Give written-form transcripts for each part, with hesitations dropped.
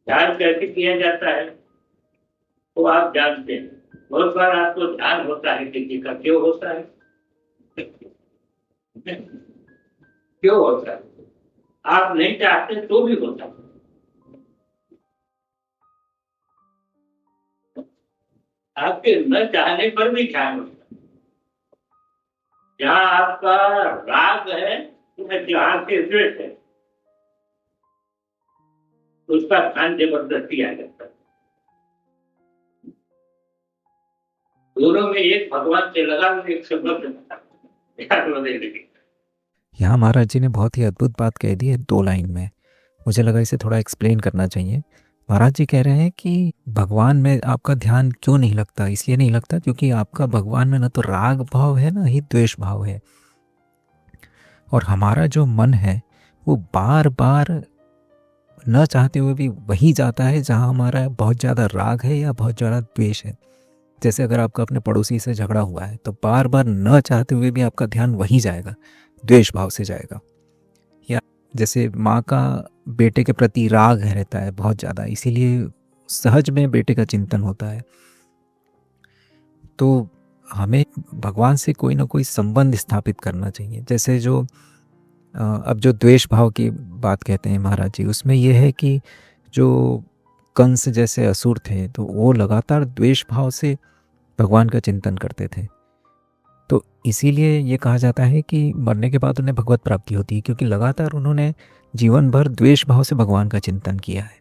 ध्यान कैसे किया जाता है वो आप जानते हैं। बहुत बार आपको ध्यान होता है किसी का, क्यों होता है? क्यों होता है? आप नहीं चाहते तो भी होता है। आपके न चाहने पर भी ध्यान होता है। जहाँ आपका राग है, जहाँ से द्वेष है, उसका ध्यान जबरदस्ती आ जाता है। दोनों में एक भगवान से लगा, एक शब्द ध्यान होने लगे। यहाँ महाराज जी ने बहुत ही अद्भुत बात कह दी है 2 लाइन में। मुझे लगा इसे थोड़ा एक्सप्लेन करना चाहिए। महाराज जी कह रहे हैं कि भगवान में आपका ध्यान क्यों नहीं लगता, इसलिए नहीं लगता क्योंकि आपका भगवान में ना तो राग भाव है ना ही द्वेष भाव है। और हमारा जो मन है वो बार बार न चाहते हुए भी वही जाता है जहाँ हमारा बहुत ज़्यादा राग है या बहुत ज़्यादा द्वेष है। जैसे अगर आपका अपने पड़ोसी से झगड़ा हुआ है तो बार बार न चाहते हुए भी आपका ध्यान वहीं जाएगा, द्वेष भाव से जाएगा। या जैसे माँ का बेटे के प्रति राग है रहता है बहुत ज़्यादा, इसीलिए सहज में बेटे का चिंतन होता है। तो हमें भगवान से कोई ना कोई संबंध स्थापित करना चाहिए। जैसे जो अब जो द्वेष भाव की बात कहते हैं महाराज जी, उसमें यह है कि जो कंस जैसे असुर थे तो वो लगातार द्वेष भाव से भगवान का चिंतन करते थे। तो इसीलिए ये कहा जाता है कि मरने के बाद उन्हें भगवत प्राप्ति होती है, क्योंकि लगातार उन्होंने जीवन भर द्वेष भाव से भगवान का चिंतन किया है।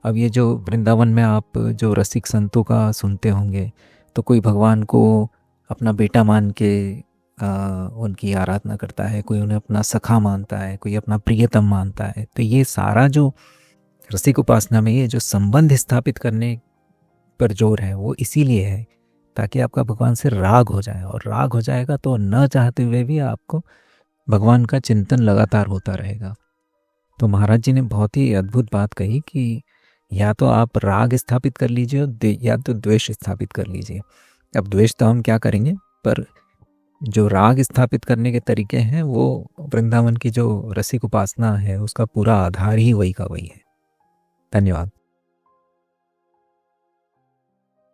अब ये जो वृंदावन में आप जो रसिक संतों का सुनते होंगे, तो कोई भगवान को अपना बेटा मान के उनकी आराधना करता है, कोई उन्हें अपना सखा मानता है, कोई अपना प्रियतम मानता है। तो ये सारा जो रसिक उपासना में ये जो संबंध स्थापित करने पर जोर है वो इसीलिए है ताकि आपका भगवान से राग हो जाए, और राग हो जाएगा तो न चाहते हुए भी आपको भगवान का चिंतन लगातार होता रहेगा। तो महाराज जी ने बहुत ही अद्भुत बात कही कि या तो आप राग स्थापित कर लीजिए या तो द्वेष स्थापित कर लीजिए। अब द्वेष तो हम क्या करेंगे, पर जो राग स्थापित करने के तरीके हैं वो वृंदावन की जो रसिक उपासना है उसका पूरा आधार ही वही का वही है। धन्यवाद।